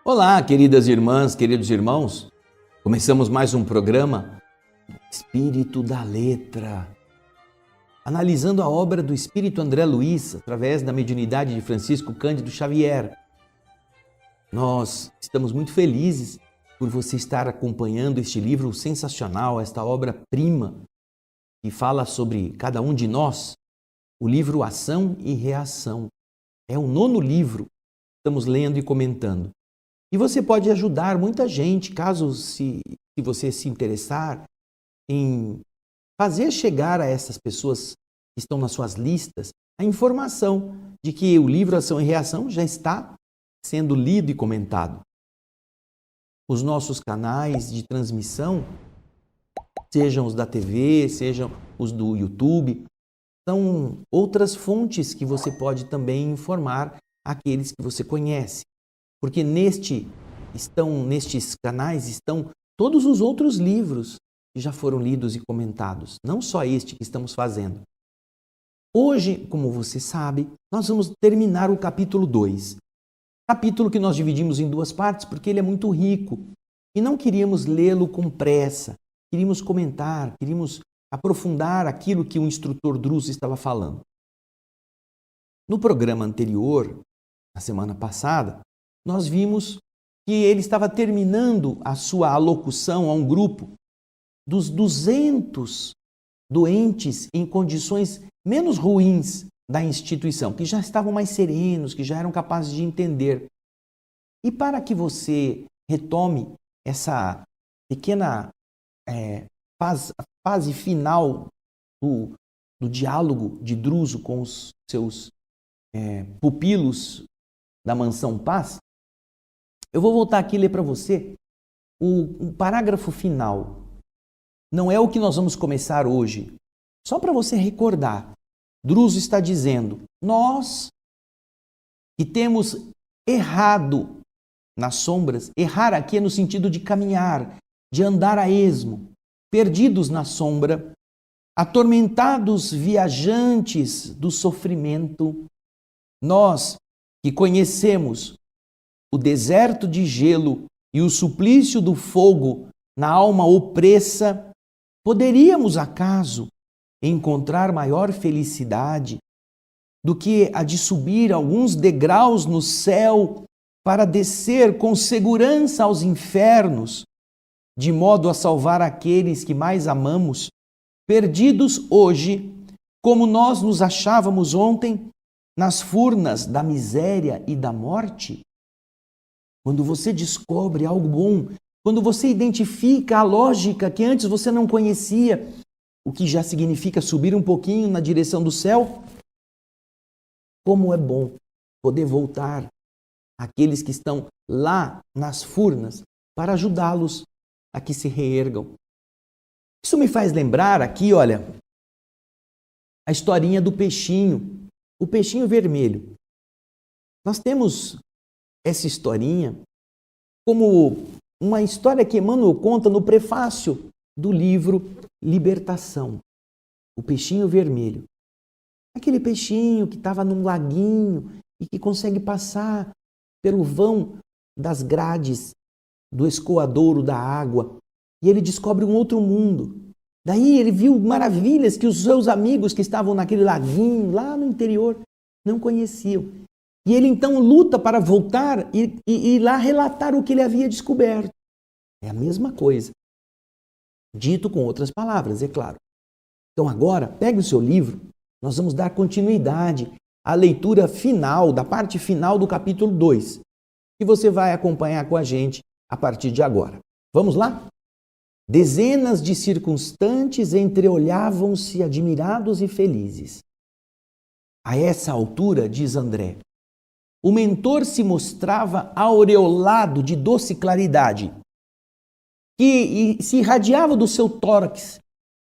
Olá, queridas irmãs, queridos irmãos. Começamos mais um programa Espírito da Letra, analisando a obra do Espírito André Luiz através da mediunidade de Francisco Cândido Xavier. Nós estamos muito felizes por você estar acompanhando este livro sensacional, esta obra-prima que fala sobre cada um de nós, o livro Ação e Reação. É o 9º livro que estamos lendo e comentando. E você pode ajudar muita gente, caso se você se interessar em fazer chegar a essas pessoas que estão nas suas listas a informação de que o livro Ação e Reação já está sendo lido e comentado. Os nossos canais de transmissão, sejam os da TV, sejam os do YouTube, são outras fontes que você pode também informar aqueles que você conhece. Porque nestes canais estão todos os outros livros que já foram lidos e comentados, não só este que estamos fazendo. Hoje, como você sabe, nós vamos terminar o capítulo 2. Capítulo que nós dividimos em 2 partes porque ele é muito rico e não queríamos lê-lo com pressa, queríamos comentar, queríamos aprofundar aquilo que o instrutor Druso estava falando. No programa anterior, na semana passada, nós vimos que ele estava terminando a sua alocução a um grupo dos 200 doentes em condições menos ruins da instituição, que já estavam mais serenos, que já eram capazes de entender. E para que você retome essa pequena fase final do diálogo de Druso com os seus pupilos da Mansão Paz, eu vou voltar aqui e ler para você o parágrafo final. Não é o que nós vamos começar hoje. Só para você recordar. Druso está dizendo, nós que temos errado nas sombras, errar aqui é no sentido de caminhar, de andar a esmo, perdidos na sombra, atormentados viajantes do sofrimento, nós que conhecemos o deserto de gelo e o suplício do fogo na alma opressa, poderíamos acaso encontrar maior felicidade do que a de subir alguns degraus no céu para descer com segurança aos infernos, de modo a salvar aqueles que mais amamos, perdidos hoje, como nós nos achávamos ontem, nas furnas da miséria e da morte? Quando você descobre algo bom, quando você identifica a lógica que antes você não conhecia, o que já significa subir um pouquinho na direção do céu, como é bom poder voltar àqueles que estão lá nas furnas para ajudá-los a que se reergam. Isso me faz lembrar aqui, olha, a historinha do peixinho, o peixinho vermelho. Nós temos essa historinha como uma história que Emmanuel conta no prefácio do livro Libertação. O peixinho vermelho. Aquele peixinho que estava num laguinho e que consegue passar pelo vão das grades do escoadouro da água e ele descobre um outro mundo. Daí ele viu maravilhas que os seus amigos que estavam naquele laguinho lá no interior não conheciam. E ele então luta para voltar e ir lá relatar o que ele havia descoberto. É a mesma coisa. Dito com outras palavras, é claro. Então agora, pegue o seu livro, nós vamos dar continuidade à leitura final, da parte final do capítulo 2, que você vai acompanhar com a gente a partir de agora. Vamos lá? Dezenas de circunstantes entreolhavam-se admirados e felizes. A essa altura, diz André, o mentor se mostrava aureolado de doce claridade, que se irradiava do seu tórax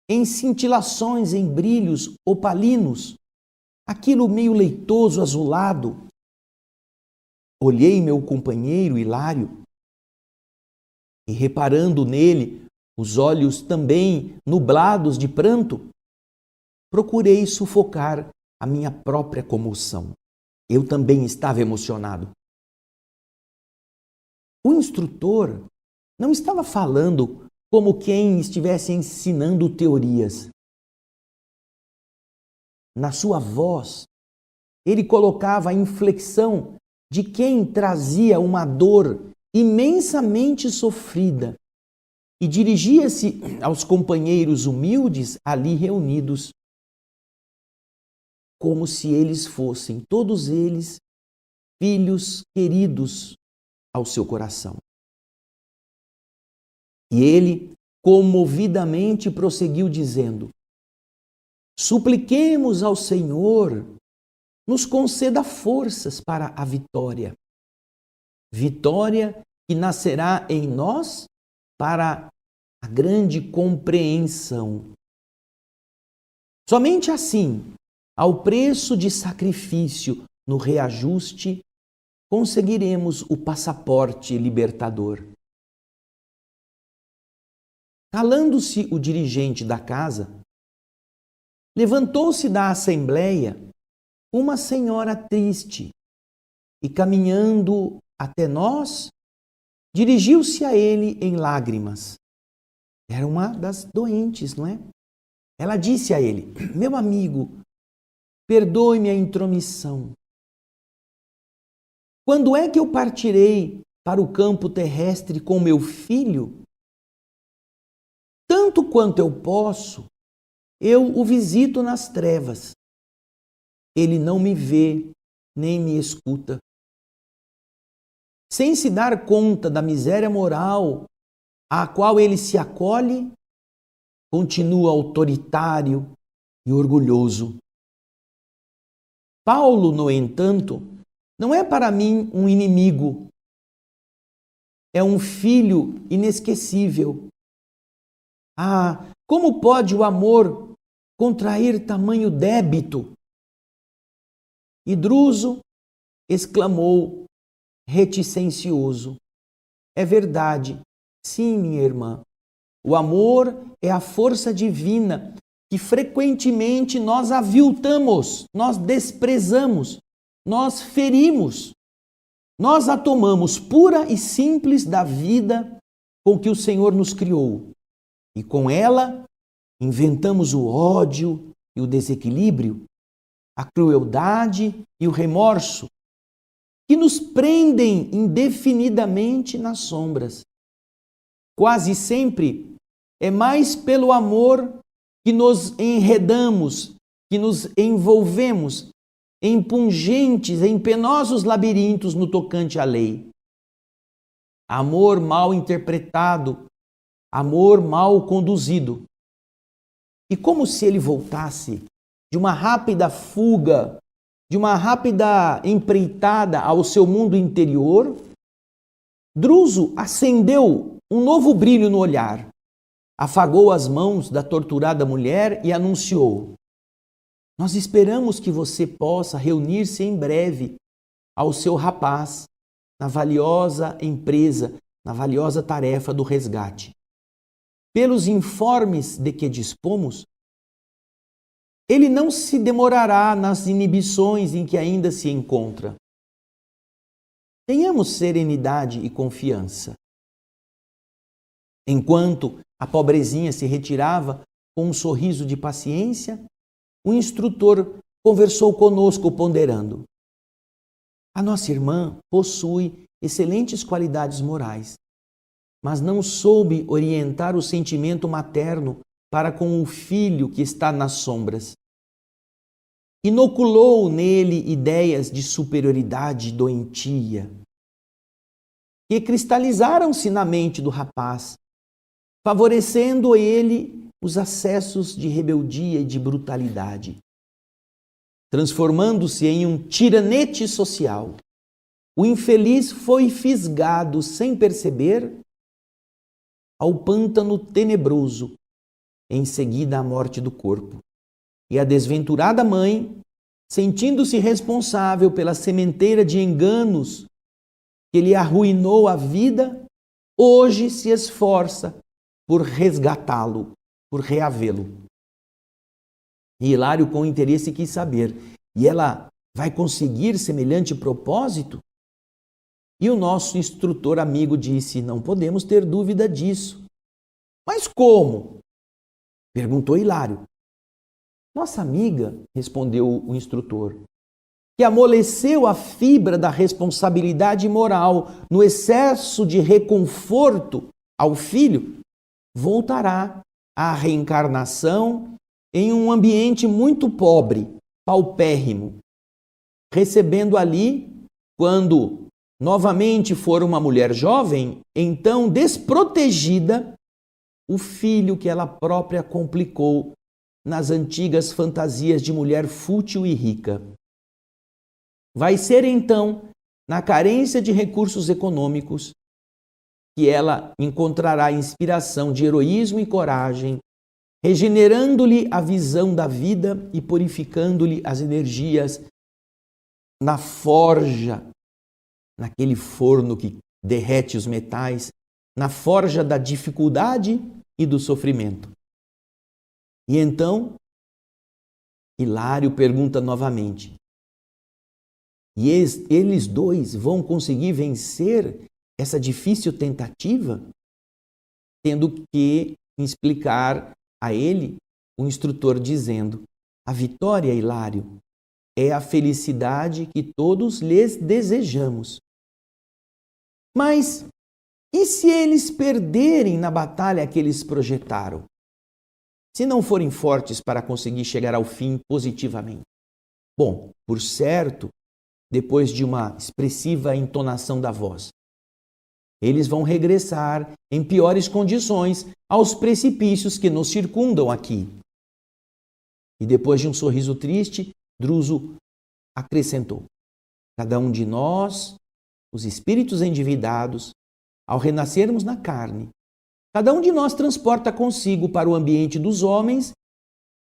em cintilações, em brilhos opalinos, aquilo meio leitoso, azulado. Olhei meu companheiro Hilário e, reparando nele, os olhos também nublados de pranto, procurei sufocar a minha própria comoção. Eu também estava emocionado. O instrutor não estava falando como quem estivesse ensinando teorias. Na sua voz, ele colocava a inflexão de quem trazia uma dor imensamente sofrida e dirigia-se aos companheiros humildes ali reunidos, como se eles fossem, todos eles, filhos queridos ao seu coração. E ele, comovidamente, prosseguiu dizendo: supliquemos ao Senhor, nos conceda forças para a vitória. Vitória que nascerá em nós para a grande compreensão. Somente assim, ao preço de sacrifício no reajuste, conseguiremos o passaporte libertador. Calando-se o dirigente da casa, levantou-se da assembleia uma senhora triste e, caminhando até nós, dirigiu-se a ele em lágrimas. Era uma das doentes, não é? Ela disse a ele: meu amigo, perdoe-me a intromissão. Quando é que eu partirei para o campo terrestre com meu filho? Tanto quanto eu posso, eu o visito nas trevas. Ele não me vê, nem me escuta. Sem se dar conta da miséria moral à qual ele se acolhe, continua autoritário e orgulhoso. Paulo, no entanto, não é para mim um inimigo. É um filho inesquecível. Ah, como pode o amor contrair tamanho débito? E Druso exclamou, reticencioso: é verdade, sim, minha irmã. O amor é a força divina que frequentemente nós aviltamos, nós desprezamos, nós ferimos. Nós a tomamos pura e simples da vida com que o Senhor nos criou. E com ela inventamos o ódio e o desequilíbrio, a crueldade e o remorso, que nos prendem indefinidamente nas sombras. Quase sempre é mais pelo amor que nos enredamos, que nos envolvemos em pungentes, em penosos labirintos no tocante à lei. Amor mal interpretado, amor mal conduzido. E como se ele voltasse de uma rápida fuga, de uma rápida empreitada ao seu mundo interior, Druso acendeu um novo brilho no olhar, afagou as mãos da torturada mulher e anunciou: nós esperamos que você possa reunir-se em breve ao seu rapaz na valiosa empresa, na valiosa tarefa do resgate. Pelos informes de que dispomos, ele não se demorará nas inibições em que ainda se encontra. Tenhamos serenidade e confiança. Enquanto a pobrezinha se retirava com um sorriso de paciência, o instrutor conversou conosco ponderando: a nossa irmã possui excelentes qualidades morais, mas não soube orientar o sentimento materno para com o filho que está nas sombras. Inoculou nele ideias de superioridade doentia, que cristalizaram-se na mente do rapaz, favorecendo ele os acessos de rebeldia e de brutalidade, transformando-se em um tiranete social. O infeliz foi fisgado sem perceber ao pântano tenebroso, em seguida à morte do corpo. E a desventurada mãe, sentindo-se responsável pela sementeira de enganos que lhe arruinou a vida, hoje se esforça por resgatá-lo, por reavê-lo. E Hilário, com interesse, quis saber: e ela vai conseguir semelhante propósito? E o nosso instrutor amigo disse: não podemos ter dúvida disso. Mas como? Perguntou Hilário. Nossa amiga, respondeu o instrutor, que amoleceu a fibra da responsabilidade moral no excesso de reconforto ao filho, voltará à reencarnação em um ambiente muito pobre, paupérrimo, recebendo ali, quando novamente for uma mulher jovem, então desprotegida, o filho que ela própria complicou nas antigas fantasias de mulher fútil e rica. Vai ser então, na carência de recursos econômicos, que ela encontrará inspiração de heroísmo e coragem, regenerando-lhe a visão da vida e purificando-lhe as energias na forja, naquele forno que derrete os metais, na forja da dificuldade e do sofrimento. E então, Hilário pergunta novamente: e eles dois vão conseguir vencer essa difícil tentativa? Tendo que explicar a ele o instrutor dizendo: a vitória, Hilário, é a felicidade que todos lhes desejamos. Mas e se eles perderem na batalha que eles projetaram? Se não forem fortes para conseguir chegar ao fim positivamente? Bom, por certo, depois de uma expressiva entonação da voz, eles vão regressar em piores condições aos precipícios que nos circundam aqui. E depois de um sorriso triste, Druso acrescentou: cada um de nós, os espíritos endividados, ao renascermos na carne, cada um de nós transporta consigo para o ambiente dos homens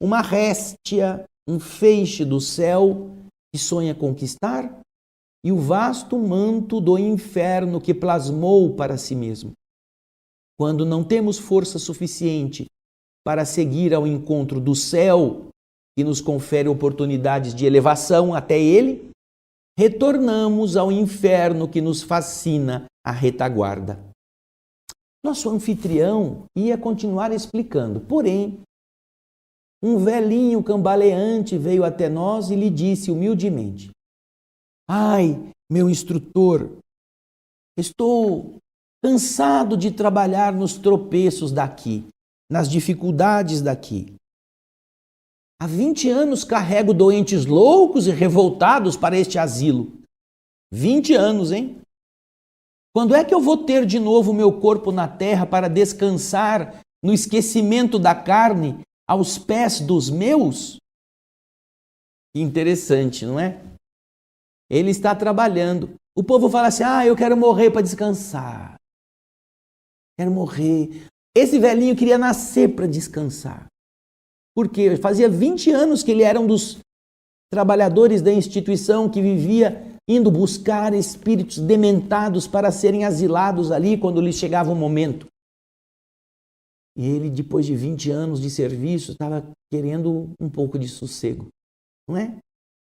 uma réstia, um feixe do céu que sonha conquistar e o vasto manto do inferno que plasmou para si mesmo. Quando não temos força suficiente para seguir ao encontro do céu, que nos confere oportunidades de elevação até ele, retornamos ao inferno que nos fascina à retaguarda. Nosso anfitrião ia continuar explicando, porém, um velhinho cambaleante veio até nós e lhe disse humildemente: ai, meu instrutor, estou cansado de trabalhar nos tropeços daqui, nas dificuldades daqui. Há 20 anos carrego doentes loucos e revoltados para este asilo. 20 anos, hein? Quando é que eu vou ter de novo meu corpo na terra para descansar no esquecimento da carne aos pés dos meus? Que interessante, não é? Ele está trabalhando. O povo fala assim: eu quero morrer para descansar. Quero morrer. Esse velhinho queria nascer para descansar. Porque fazia 20 anos que ele era um dos trabalhadores da instituição que vivia indo buscar espíritos dementados para serem asilados ali quando lhe chegava o momento. E ele, depois de 20 anos de serviço, estava querendo um pouco de sossego, não é?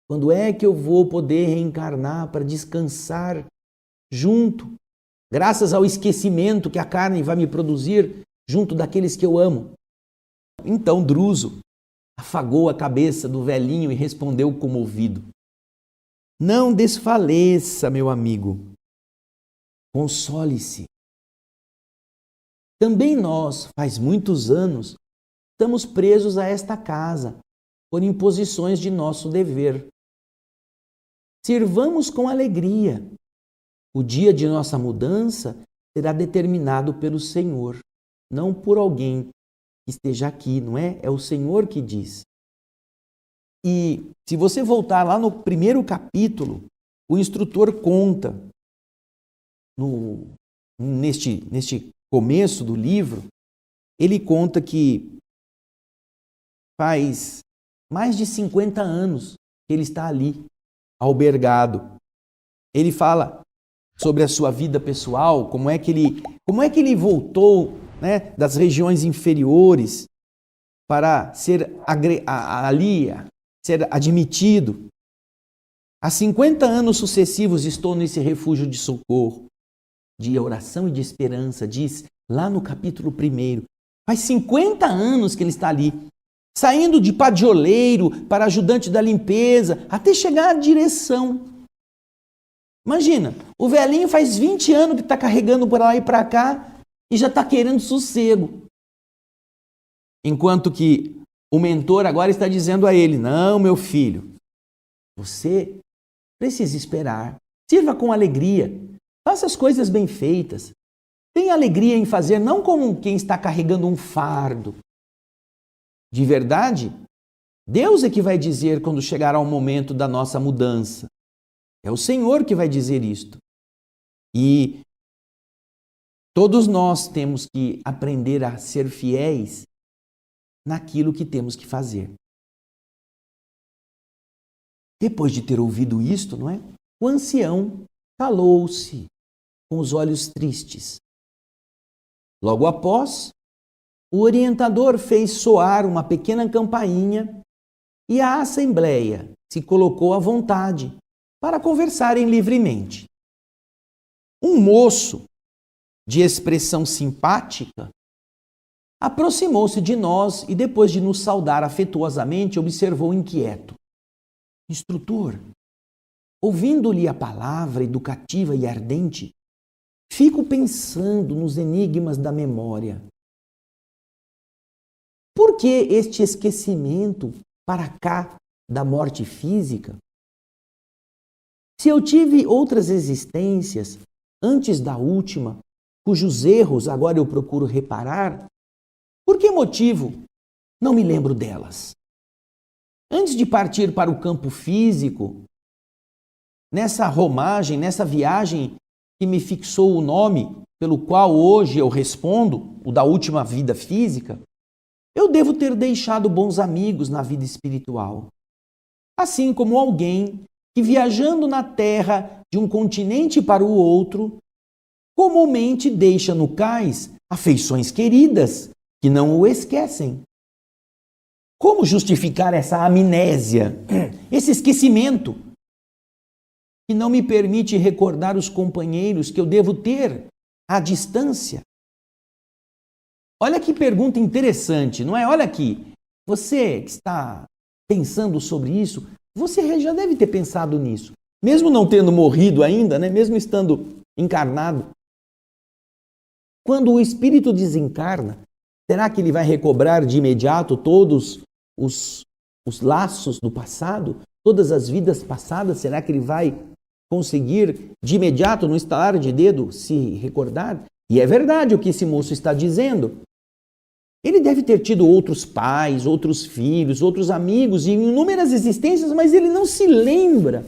Quando é que eu vou poder reencarnar para descansar junto, graças ao esquecimento que a carne vai me produzir, junto daqueles que eu amo? Então Druso afagou a cabeça do velhinho e respondeu comovido: não desfaleça, meu amigo. Console-se. Também nós, faz muitos anos, estamos presos a esta casa por imposições de nosso dever. Sirvamos com alegria. O dia de nossa mudança será determinado pelo Senhor, não por alguém que esteja aqui, não é? É o Senhor que diz. E se você voltar lá no primeiro capítulo, o instrutor conta, neste começo do livro, ele conta que faz mais de 50 anos que ele está ali, albergado. Ele fala sobre a sua vida pessoal, como é que ele voltou, né, das regiões inferiores para ser ali, ser admitido. Há 50 anos sucessivos estou nesse refúgio de socorro, de oração e de esperança, diz lá no capítulo 1. Faz 50 anos que ele está ali, saindo de padioleiro para ajudante da limpeza, até chegar à direção. Imagina, o velhinho faz 20 anos que está carregando por lá e para cá e já está querendo sossego. Enquanto que o mentor agora está dizendo a ele, não, meu filho, você precisa esperar, sirva com alegria, faça as coisas bem feitas, tenha alegria em fazer, não como quem está carregando um fardo. De verdade, Deus é que vai dizer quando chegará o momento da nossa mudança. É o Senhor que vai dizer isto. E todos nós temos que aprender a ser fiéis naquilo que temos que fazer. Depois de ter ouvido isto, não é? O ancião calou-se, com os olhos tristes. Logo após, o orientador fez soar uma pequena campainha e a assembleia se colocou à vontade para conversarem livremente. Um moço, de expressão simpática, aproximou-se de nós e, depois de nos saudar afetuosamente, observou inquieto. Instrutor, ouvindo-lhe a palavra educativa e ardente, fico pensando nos enigmas da memória. Por que este esquecimento para cá da morte física? Se eu tive outras existências antes da última, cujos erros agora eu procuro reparar, por que motivo não me lembro delas? Antes de partir para o campo físico, nessa romagem, nessa viagem que me fixou o nome pelo qual hoje eu respondo, o da última vida física, eu devo ter deixado bons amigos na vida espiritual. Assim como alguém que, viajando na terra de um continente para o outro, comumente deixa no cais afeições queridas que não o esquecem. Como justificar essa amnésia, esse esquecimento, que não me permite recordar os companheiros que eu devo ter à distância? Olha que pergunta interessante, não é? Olha aqui, você que está pensando sobre isso, você já deve ter pensado nisso. Mesmo não tendo morrido ainda, né? Mesmo estando encarnado. Quando o espírito desencarna, será que ele vai recobrar de imediato todos os laços do passado? Todas as vidas passadas? Será que ele vai conseguir de imediato, no estalar de dedo, se recordar? E é verdade o que esse moço está dizendo. Ele deve ter tido outros pais, outros filhos, outros amigos e inúmeras existências, mas ele não se lembra.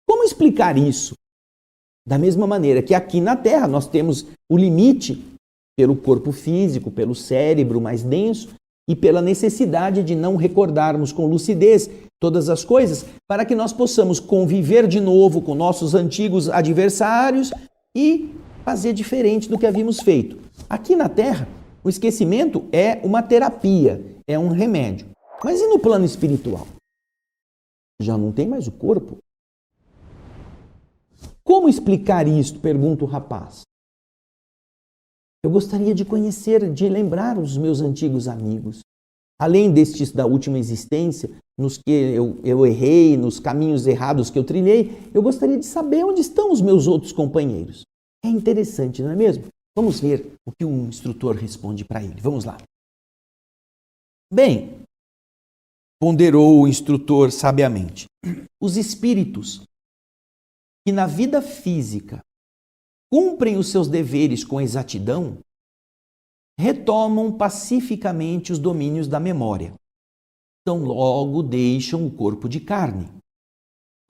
Como explicar isso? Da mesma maneira que aqui na Terra nós temos o limite pelo corpo físico, pelo cérebro mais denso e pela necessidade de não recordarmos com lucidez todas as coisas para que nós possamos conviver de novo com nossos antigos adversários e fazer diferente do que havíamos feito. Aqui na Terra, o esquecimento é uma terapia, é um remédio. Mas e no plano espiritual? Já não tem mais o corpo? Como explicar isto? Pergunta o rapaz. Eu gostaria de conhecer, de lembrar os meus antigos amigos. Além destes da última existência, nos que eu errei, nos caminhos errados que eu trilhei, eu gostaria de saber onde estão os meus outros companheiros. É interessante, não é mesmo? Vamos ver o que um instrutor responde para ele. Vamos lá. Bem, ponderou o instrutor sabiamente, os espíritos que na vida física cumprem os seus deveres com exatidão, retomam pacificamente os domínios da memória. Então logo deixam o corpo de carne,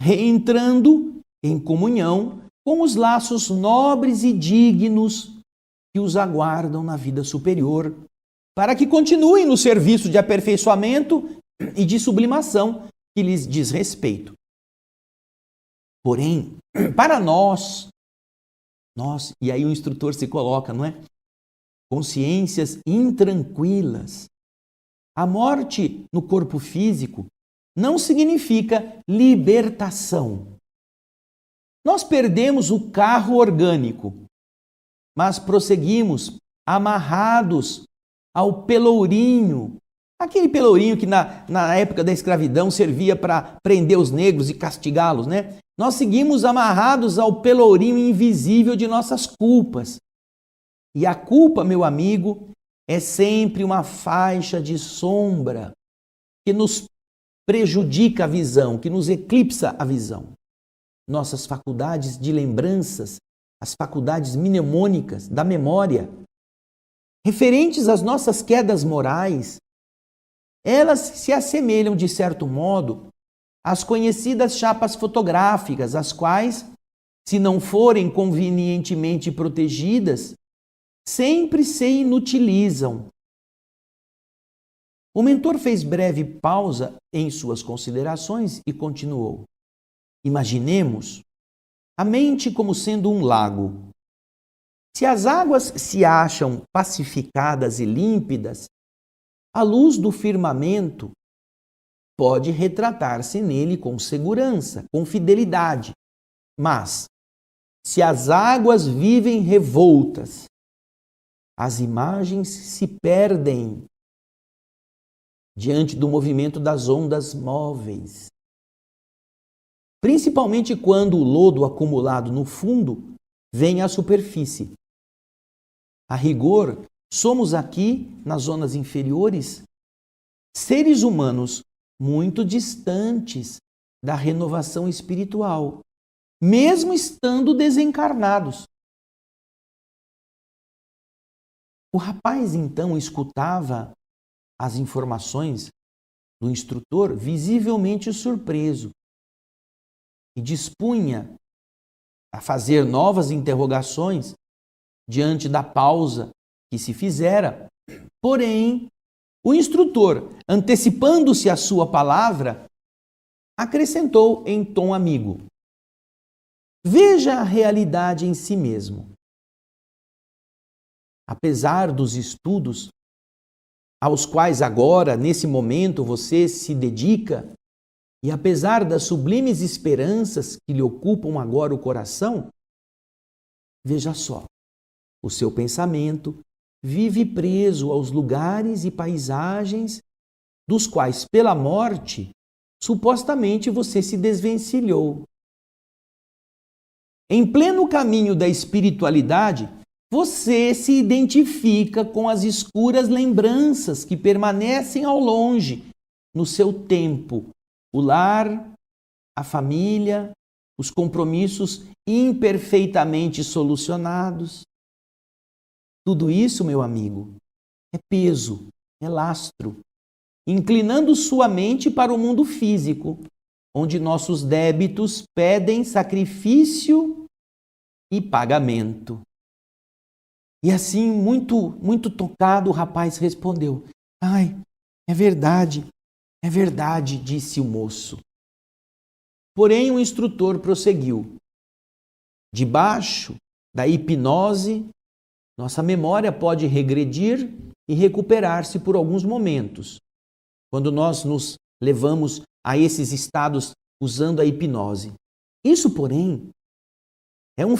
reentrando em comunhão com os laços nobres e dignos que os aguardam na vida superior, para que continuem no serviço de aperfeiçoamento e de sublimação que lhes diz respeito. Porém, para nós, e aí o instrutor se coloca, não é? Consciências intranquilas. A morte no corpo físico não significa libertação. Nós perdemos o carro orgânico, mas prosseguimos amarrados ao pelourinho. Aquele pelourinho que na época da escravidão servia para prender os negros e castigá-los, né? Nós seguimos amarrados ao pelourinho invisível de nossas culpas. E a culpa, meu amigo, é sempre uma faixa de sombra que nos prejudica a visão, que nos eclipsa a visão. Nossas faculdades de lembranças, as faculdades mnemônicas da memória, referentes às nossas quedas morais, elas se assemelham, de certo modo, às conhecidas chapas fotográficas, as quais, se não forem convenientemente protegidas, sempre se inutilizam. O mentor fez breve pausa em suas considerações e continuou. Imaginemos a mente como sendo um lago. Se as águas se acham pacificadas e límpidas, a luz do firmamento pode retratar-se nele com segurança, com fidelidade. Mas, se as águas vivem revoltas, as imagens se perdem diante do movimento das ondas móveis. Principalmente quando o lodo acumulado no fundo vem à superfície. A rigor, somos aqui, nas zonas inferiores, seres humanos muito distantes da renovação espiritual, mesmo estando desencarnados. O rapaz então escutava as informações do instrutor visivelmente surpreso e dispunha a fazer novas interrogações diante da pausa que se fizera. Porém, o instrutor, antecipando-se à sua palavra, acrescentou em tom amigo: veja a realidade em si mesmo. Apesar dos estudos aos quais agora, nesse momento, você se dedica, e apesar das sublimes esperanças que lhe ocupam agora o coração, veja só, o seu pensamento vive preso aos lugares e paisagens dos quais, pela morte, supostamente você se desvencilhou. Em pleno caminho da espiritualidade, você se identifica com as escuras lembranças que permanecem ao longe no seu tempo. O lar, a família, os compromissos imperfeitamente solucionados. Tudo isso, meu amigo, é peso, é lastro, inclinando sua mente para o mundo físico, onde nossos débitos pedem sacrifício e pagamento. E assim, muito tocado, o rapaz respondeu: ai, é verdade, disse o moço. Porém, o instrutor prosseguiu: debaixo da hipnose, nossa memória pode regredir e recuperar-se por alguns momentos, quando nós nos levamos a esses estados usando a hipnose. Isso, porém, é um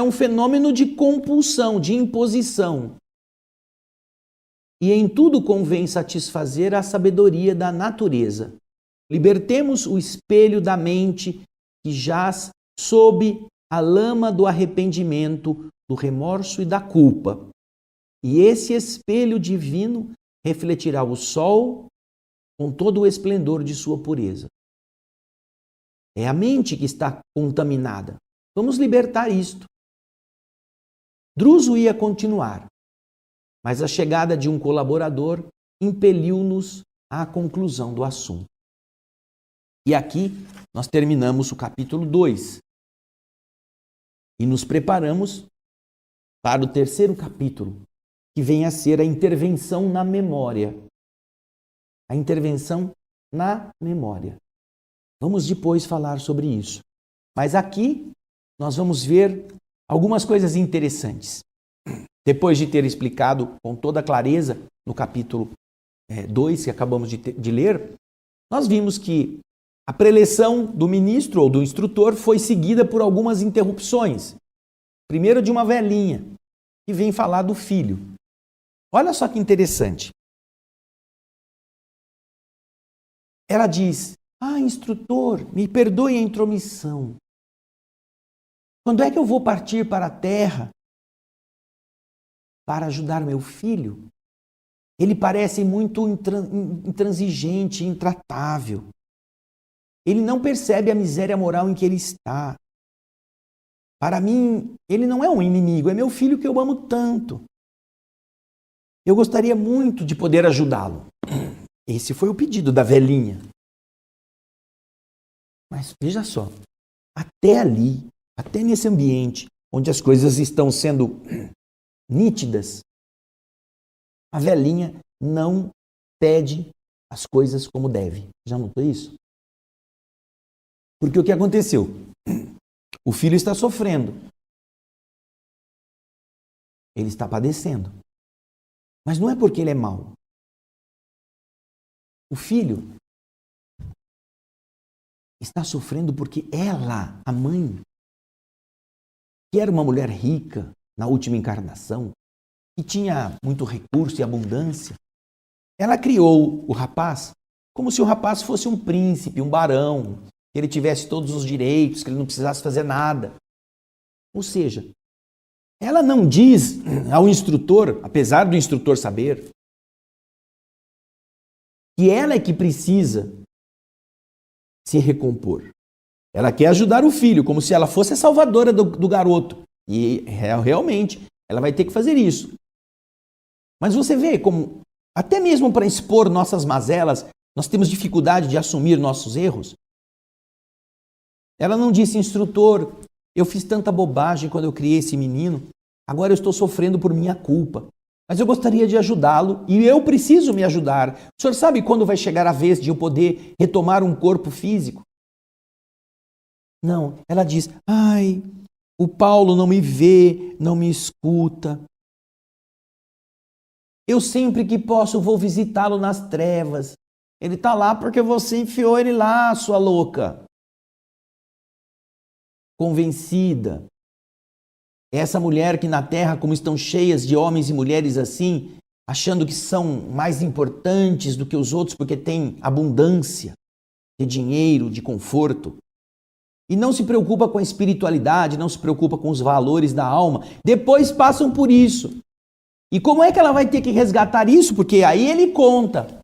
fenômeno de compulsão, de imposição. E em tudo convém satisfazer a sabedoria da natureza. Libertemos o espelho da mente que jaz sob a lama do arrependimento, do remorso e da culpa. E esse espelho divino refletirá o sol com todo o esplendor de sua pureza. É a mente que está contaminada. Vamos libertar isto. Druso ia continuar, mas a chegada de um colaborador impeliu-nos à conclusão do assunto. E aqui nós terminamos o capítulo 2 e nos preparamos para o terceiro capítulo, que vem a ser a intervenção na memória. A intervenção na memória. Vamos depois falar sobre isso. Mas aqui nós vamos ver algumas coisas interessantes. Depois de ter explicado com toda clareza no capítulo 2 que acabamos de ler, Nós vimos que a preleção do ministro ou do instrutor foi seguida por algumas interrupções. Primeiro de uma velhinha, que vem falar do filho. Olha só que interessante. Ela diz: instrutor, me perdoe a intromissão. Quando é que eu vou partir para a terra para ajudar meu filho? Ele parece muito intransigente, intratável. Ele não percebe a miséria moral em que ele está. Para mim, ele não é um inimigo, é meu filho que eu amo tanto. Eu gostaria muito de poder ajudá-lo. Esse foi o pedido da velhinha. Mas veja só, até ali, até nesse ambiente onde as coisas estão sendo nítidas, a velhinha não pede as coisas como deve. Já notou isso? Porque o que aconteceu? O filho está sofrendo. Ele está padecendo. Mas não é porque ele é mau. O filho está sofrendo porque ela, a mãe, que era uma mulher rica na última encarnação, que tinha muito recurso e abundância, ela criou o rapaz como se o rapaz fosse um príncipe, um barão, que ele tivesse todos os direitos, que ele não precisasse fazer nada. Ou seja, ela não diz ao instrutor, apesar do instrutor saber, que ela é que precisa se recompor. Ela quer ajudar o filho, como se ela fosse a salvadora do garoto. E realmente, ela vai ter que fazer isso. Mas você vê como, até mesmo para expor nossas mazelas, nós temos dificuldade de assumir nossos erros. Ela não disse: instrutor, eu fiz tanta bobagem quando eu criei esse menino, agora eu estou sofrendo por minha culpa. Mas eu gostaria de ajudá-lo e eu preciso me ajudar. O senhor sabe quando vai chegar a vez de eu poder retomar um corpo físico? Não, ela diz: o Paulo não me vê, não me escuta. Eu sempre que posso vou visitá-lo nas trevas. Ele está lá porque você enfiou ele lá, sua louca. Convencida. Essa mulher que na terra, como estão cheias de homens e mulheres assim, achando que são mais importantes do que os outros porque têm abundância de dinheiro, de conforto. E não se preocupa com a espiritualidade, não se preocupa com os valores da alma. Depois passam por isso. E como é que ela vai ter que resgatar isso? Porque aí ele conta.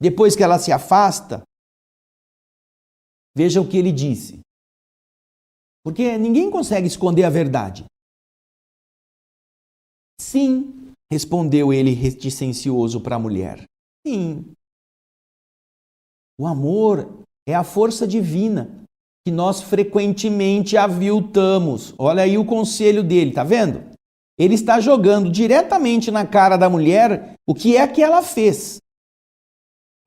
Depois que ela se afasta, veja o que ele disse. Porque ninguém consegue esconder a verdade. Sim, respondeu ele reticencioso para a mulher. Sim. O amor é a força divina que nós frequentemente aviltamos. Olha aí o conselho dele, tá vendo? Ele está jogando diretamente na cara da mulher o que é que ela fez.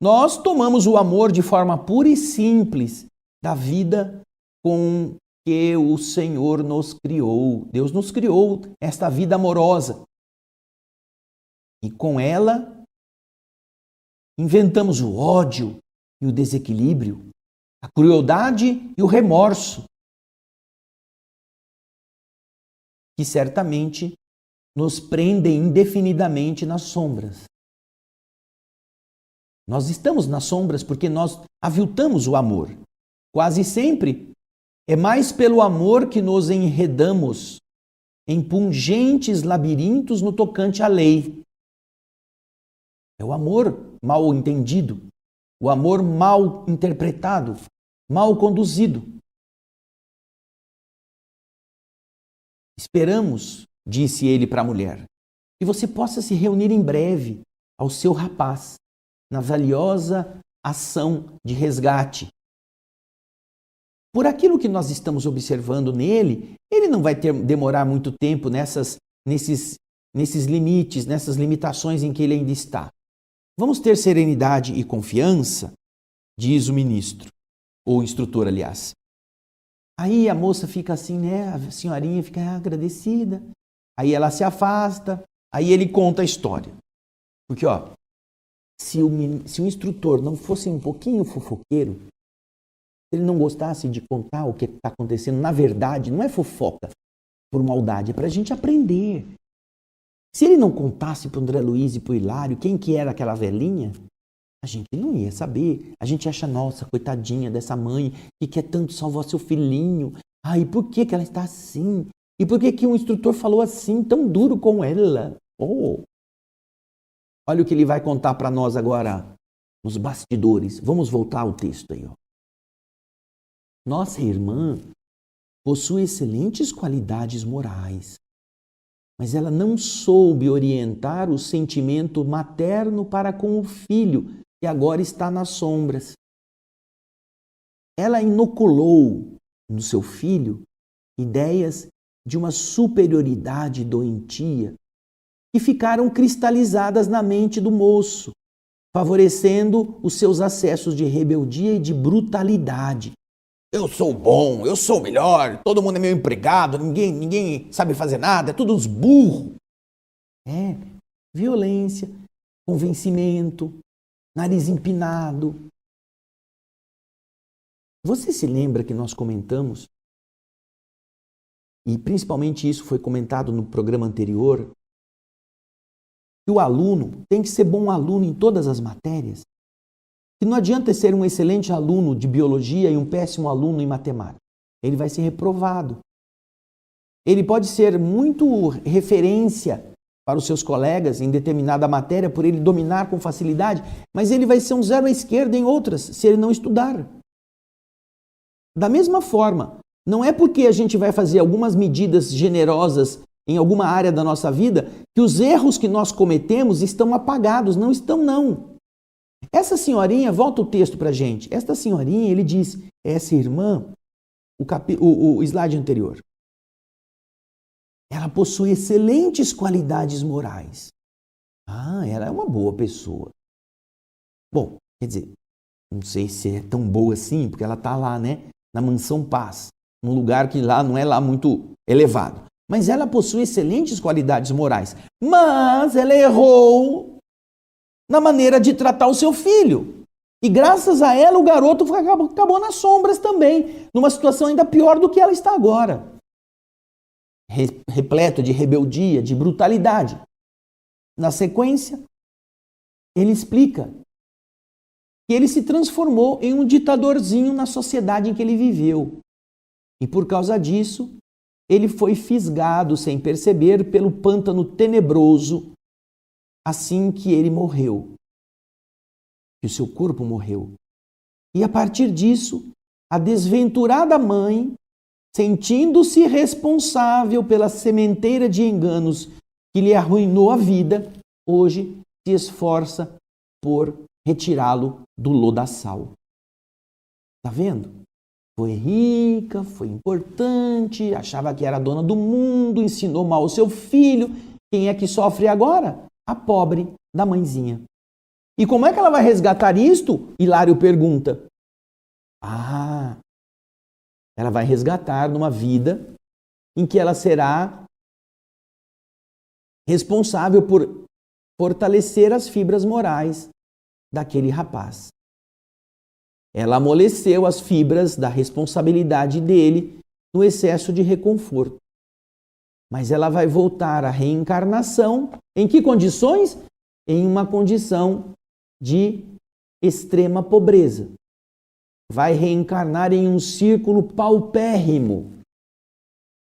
Nós tomamos o amor de forma pura e simples da vida com que o Senhor nos criou. Deus nos criou esta vida amorosa. E com ela, inventamos o ódio e o desequilíbrio, a crueldade e o remorso, que certamente nos prendem indefinidamente nas sombras. Nós estamos nas sombras porque nós aviltamos o amor. Quase sempre é mais pelo amor que nos enredamos em pungentes labirintos no tocante à lei. É o amor mal entendido, o amor mal interpretado, mal conduzido. Esperamos, disse ele para a mulher, que você possa se reunir em breve ao seu rapaz, na valiosa ação de resgate. Por aquilo que nós estamos observando nele, ele não vai demorar muito tempo nesses limites, nessas limitações em que ele ainda está. Vamos ter serenidade e confiança, diz o ministro, ou o instrutor, aliás. Aí a moça fica assim, né? A senhorinha fica agradecida. Aí ela se afasta, aí ele conta a história. Porque, se o instrutor não fosse um pouquinho fofoqueiro, se ele não gostasse de contar o que está acontecendo, na verdade, não é fofoca por maldade, é para a gente aprender. Se ele não contasse para o André Luiz e para o Hilário quem que era aquela velhinha, a gente não ia saber. A gente acha, nossa, coitadinha dessa mãe que quer tanto salvar seu filhinho. Ai, por que que ela está assim? E por que que o instrutor falou assim, tão duro com ela? Oh. Olha o que ele vai contar para nós agora nos bastidores. Vamos voltar ao texto aí. Ó. Nossa irmã possui excelentes qualidades morais, mas ela não soube orientar o sentimento materno para com o filho, que agora está nas sombras. Ela inoculou no seu filho ideias de uma superioridade doentia que ficaram cristalizadas na mente do moço, favorecendo os seus acessos de rebeldia e de brutalidade. Eu sou bom, eu sou o melhor, todo mundo é meu empregado, ninguém sabe fazer nada, é tudo uns burros. É, violência, convencimento, nariz empinado. Você se lembra que nós comentamos, e principalmente isso foi comentado no programa anterior, que o aluno tem que ser bom aluno em todas as matérias? Que não adianta ser um excelente aluno de biologia e um péssimo aluno em matemática. Ele vai ser reprovado. Ele pode ser muito referência para os seus colegas em determinada matéria por ele dominar com facilidade, mas ele vai ser um zero à esquerda em outras se ele não estudar. Da mesma forma, não é porque a gente vai fazer algumas medidas generosas em alguma área da nossa vida que os erros que nós cometemos estão apagados. Não estão, não. Essa senhorinha, volta o texto para a gente. Esta senhorinha, ele diz, essa irmã, o slide anterior, ela possui excelentes qualidades morais. Ah, ela é uma boa pessoa. Bom, quer dizer, não sei se é tão boa assim, porque ela está lá, né, na Mansão Paz, num lugar que lá não é lá muito elevado. Mas ela possui excelentes qualidades morais. Mas ela errou na maneira de tratar o seu filho. E graças a ela o garoto acabou nas sombras também, numa situação ainda pior do que ela está agora. Repleto de rebeldia, de brutalidade. Na sequência, ele explica que ele se transformou em um ditadorzinho na sociedade em que ele viveu. E por causa disso, ele foi fisgado sem perceber pelo pântano tenebroso assim que ele morreu, que o seu corpo morreu. E a partir disso, a desventurada mãe, sentindo-se responsável pela sementeira de enganos que lhe arruinou a vida, hoje se esforça por retirá-lo do lodaçal. Está vendo? Foi rica, foi importante, achava que era dona do mundo, ensinou mal o seu filho. Quem é que sofre agora? A pobre da mãezinha. E como é que ela vai resgatar isto? Hilário pergunta. Ah, ela vai resgatar numa vida em que ela será responsável por fortalecer as fibras morais daquele rapaz. Ela amoleceu as fibras da responsabilidade dele no excesso de reconforto. Mas ela vai voltar à reencarnação em que condições? Em uma condição de extrema pobreza. Vai reencarnar em um círculo paupérrimo,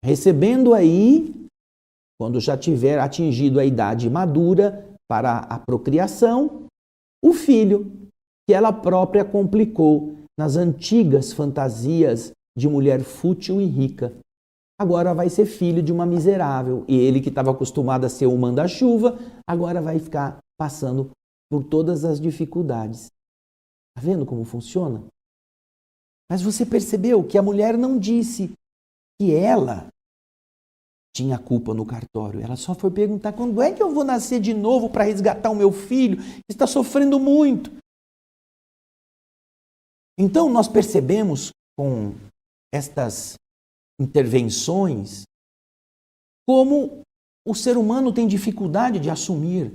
recebendo aí, quando já tiver atingido a idade madura para a procriação, o filho que ela própria complicou nas antigas fantasias de mulher fútil e rica. Agora vai ser filho de uma miserável. E ele que estava acostumado a ser o manda-chuva, agora vai ficar passando por todas as dificuldades. Está vendo como funciona? Mas você percebeu que a mulher não disse que ela tinha culpa no cartório. Ela só foi perguntar quando é que eu vou nascer de novo para resgatar o meu filho que está sofrendo muito. Então nós percebemos com estas intervenções como o ser humano tem dificuldade de assumir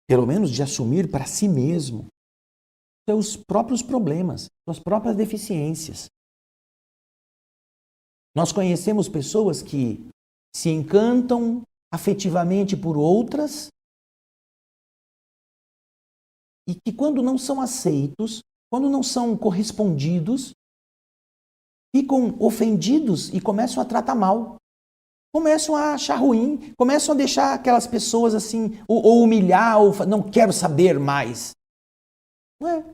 pelo menos de assumir para si mesmo seus próprios problemas, suas próprias deficiências. Nós conhecemos pessoas que se encantam afetivamente por outras e que quando não são aceitos, quando não são correspondidos, ficam ofendidos e começam a tratar mal. Começam a achar ruim, começam a deixar aquelas pessoas assim, ou humilhar, ou não quero saber mais. Não é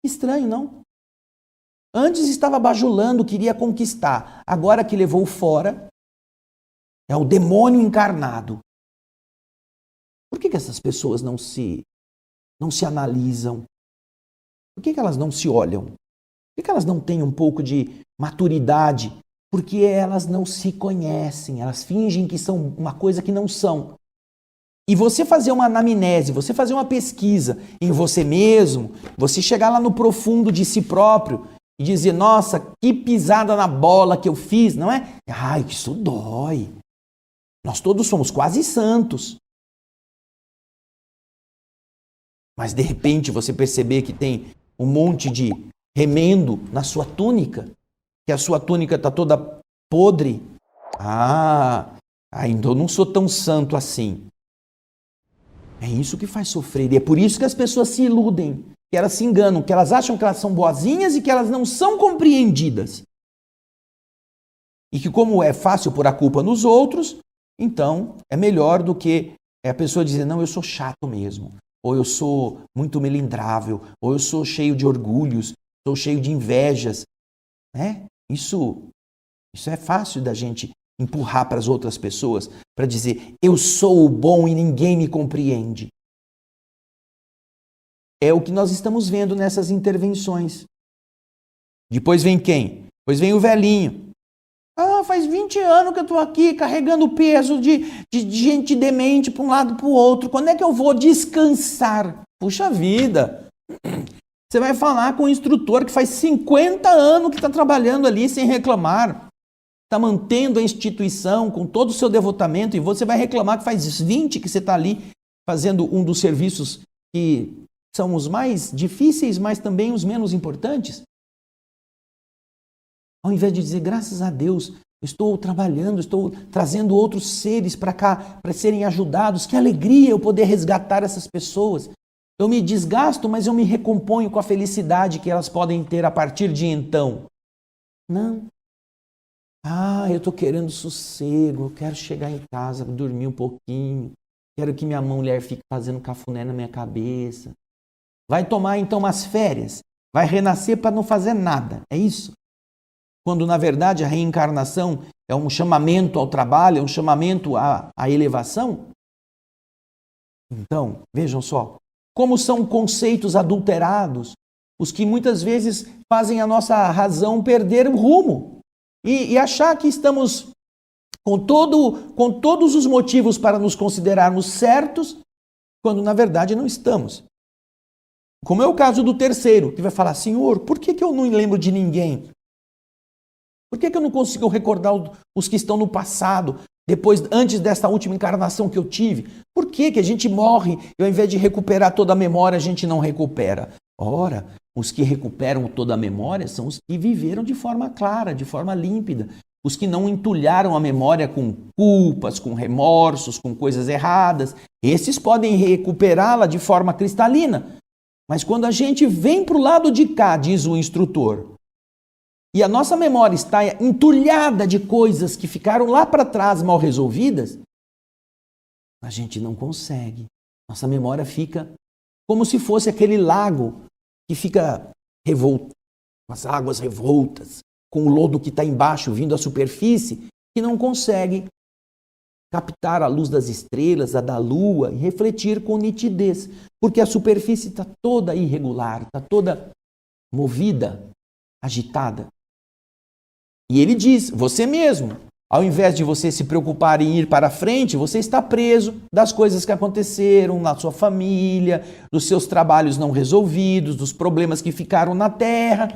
estranho, não? Antes estava bajulando, queria conquistar. Agora que levou fora, é o demônio encarnado. Por que essas pessoas não se analisam? Por que elas não se olham? Por que elas não têm um pouco de maturidade? Porque elas não se conhecem, elas fingem que são uma coisa que não são. E você fazer uma anamnese, você fazer uma pesquisa em você mesmo, você chegar lá no profundo de si próprio e dizer, nossa, que pisada na bola que eu fiz, não é? Ai, isso dói. Nós todos somos quase santos. Mas de repente você perceber que tem um monte de remendo na sua túnica, que a sua túnica está toda podre. Ainda eu não sou tão santo assim. É isso que faz sofrer. E é por isso que as pessoas se iludem, que elas se enganam, que elas acham que elas são boazinhas e que elas não são compreendidas. E que como é fácil pôr a culpa nos outros, então é melhor do que a pessoa dizer, não, eu sou chato mesmo. Ou eu sou muito melindrável. Ou eu sou cheio de orgulhos. Sou cheio de invejas. Né? Isso é fácil da gente empurrar para as outras pessoas para dizer, eu sou o bom e ninguém me compreende. É o que nós estamos vendo nessas intervenções. Depois vem quem? Depois vem o velhinho. Faz 20 anos que eu estou aqui carregando o peso de gente demente para um lado e para o outro. Quando é que eu vou descansar? Puxa vida! Você vai falar com um instrutor que faz 50 anos que está trabalhando ali sem reclamar. Está mantendo a instituição com todo o seu devotamento e você vai reclamar que faz 20 que você está ali fazendo um dos serviços que são os mais difíceis, mas também os menos importantes. Ao invés de dizer, graças a Deus, eu estou trabalhando, estou trazendo outros seres para cá, para serem ajudados. Que alegria eu poder resgatar essas pessoas. Eu me desgasto, mas eu me recomponho com a felicidade que elas podem ter a partir de então. Não. Eu estou querendo sossego, eu quero chegar em casa, dormir um pouquinho. Quero que minha mulher fique fazendo cafuné na minha cabeça. Vai tomar então umas férias. Vai renascer para não fazer nada. É isso? Quando, na verdade, a reencarnação é um chamamento ao trabalho, é um chamamento à elevação. Então, vejam só, como são conceitos adulterados, os que muitas vezes fazem a nossa razão perder o rumo e achar que estamos com todos os motivos para nos considerarmos certos, quando, na verdade, não estamos. Como é o caso do terceiro, que vai falar, Senhor, por que eu não lembro de ninguém? Por que eu não consigo recordar os que estão no passado, antes desta última encarnação que eu tive? Por que a gente morre e ao invés de recuperar toda a memória, a gente não recupera? Ora, os que recuperam toda a memória são os que viveram de forma clara, de forma límpida. Os que não entulharam a memória com culpas, com remorsos, com coisas erradas. Esses podem recuperá-la de forma cristalina. Mas quando a gente vem para o lado de cá, diz o instrutor, e a nossa memória está entulhada de coisas que ficaram lá para trás mal resolvidas, a gente não consegue. Nossa memória fica como se fosse aquele lago que fica revolto, com as águas revoltas, com o lodo que está embaixo vindo à superfície, que não consegue captar a luz das estrelas, a da lua e refletir com nitidez, porque a superfície está toda irregular, está toda movida, agitada. E ele diz, você mesmo, ao invés de você se preocupar em ir para frente, você está preso das coisas que aconteceram na sua família, dos seus trabalhos não resolvidos, dos problemas que ficaram na terra.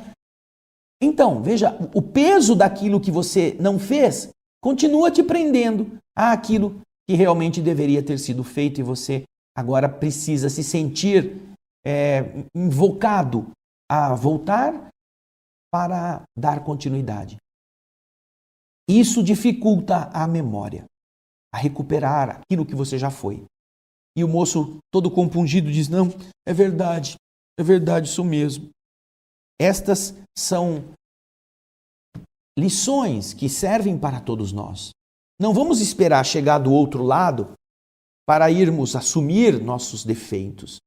Então, veja, o peso daquilo que você não fez continua te prendendo àquilo que realmente deveria ter sido feito e você agora precisa se sentir invocado a voltar para dar continuidade. Isso dificulta a memória, a recuperar aquilo que você já foi. E o moço, todo compungido, diz: não, é verdade isso mesmo. Estas são lições que servem para todos nós. Não vamos esperar chegar do outro lado para irmos assumir nossos defeitos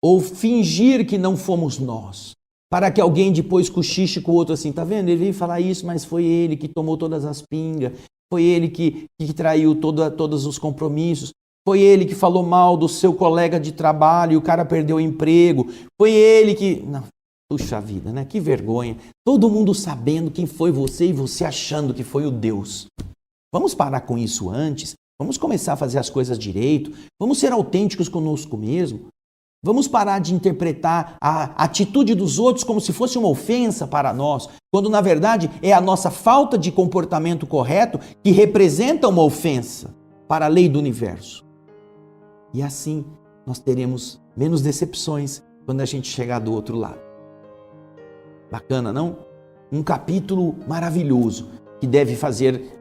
ou fingir que não fomos nós, para que alguém depois cochiche com o outro assim: tá vendo? Ele veio falar isso, mas foi ele que tomou todas as pingas, foi ele que traiu todos os compromissos, foi ele que falou mal do seu colega de trabalho e o cara perdeu o emprego, foi ele que... Não, puxa vida, né? Que vergonha. Todo mundo sabendo quem foi você e você achando que foi o Deus. Vamos parar com isso antes, vamos começar a fazer as coisas direito, vamos ser autênticos conosco mesmo. Vamos parar de interpretar a atitude dos outros como se fosse uma ofensa para nós, quando na verdade é a nossa falta de comportamento correto que representa uma ofensa para a lei do universo. E assim nós teremos menos decepções quando a gente chegar do outro lado. Bacana, não? Um capítulo maravilhoso que deve fazer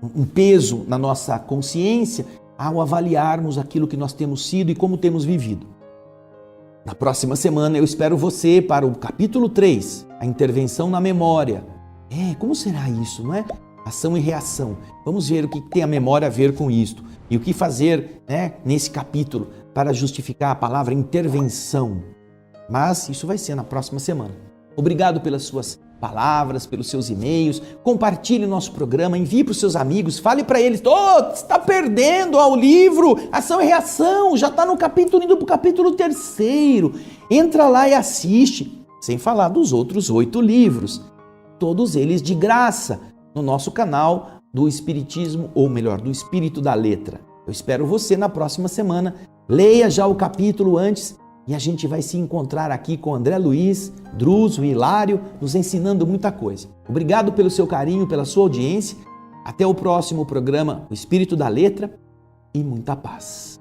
um peso na nossa consciência ao avaliarmos aquilo que nós temos sido e como temos vivido. Na próxima semana eu espero você para o capítulo 3, a intervenção na memória. Como será isso, não é? Ação e reação. Vamos ver o que tem a memória a ver com isto e o que fazer, nesse capítulo para justificar a palavra intervenção. Mas isso vai ser na próxima semana. Obrigado pelas suas palavras, pelos seus e-mails. Compartilhe o nosso programa, envie para os seus amigos, fale para eles: você está perdendo o livro Ação e Reação, já está no capítulo, indo para o capítulo 3. Entra lá e assiste, sem falar dos outros 8 livros, todos eles de graça, no nosso canal do Espiritismo, ou melhor, do Espírito da Letra. Eu espero você na próxima semana. Leia já o capítulo antes e a gente vai se encontrar aqui com André Luiz, Druso e Hilário, nos ensinando muita coisa. Obrigado pelo seu carinho, pela sua audiência. Até o próximo programa, o Espírito da Letra, e muita paz.